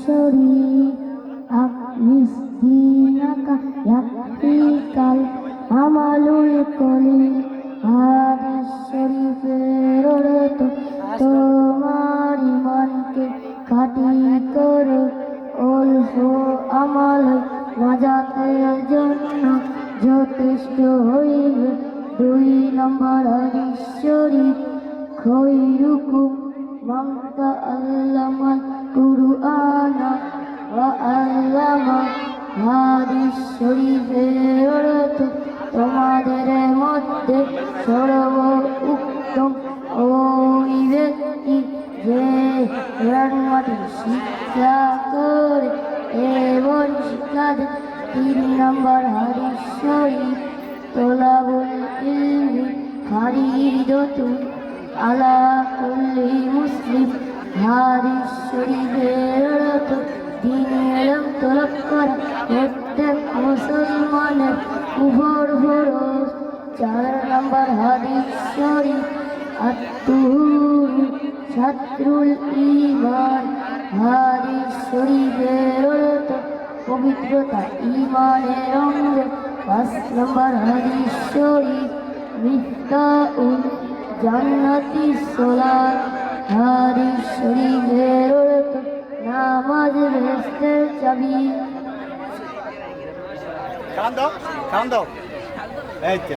শরীফ আখলিস দীনাকা ইয়াকফিকাল আমালুল কলিল। হাদিস শরীফের অর্থ তোমার ঈমানকে খাঁটি করো, অল্প আমল নাজাতের জন্য যথেষ্ট হইবে। 2 নম্বর হাদিস শরীফ খৈরুকুম মান তাআল্লামাল কুরআনা ওয়া আল্লামা। হাদিস শরীফের অর্থ তোমাদের মধ্যে সর্বোত্তম ওই ব্যক্তি যে কোরআন মাটি শিক্ষা করে এবং শিক্ষা দেয়। 3 নম্বর হাদিস শরীফ তোলাবুল ইলমি ফারিদাতুন আলা কুল্লি মুসলিম। হাদিস শরীফের অর্থ দ্বীনি ইলম তলব করা প্রত্যেক মুসলমানের উপর ফরজ। 4 নম্বর হাদিস শরীফ আত-তুহুর শাত্রুল ঈমান। হাদিস শরীফের অর্থ পবিত্রতা ঈমানের অঙ্গ। 5 নম্বর হাদিস শরীফ মিফতাহুল জান্নাতিস সালাত। হাদিস শরীফের অর্থ নামাজ বেহেশতের চাবি। কান দাও এই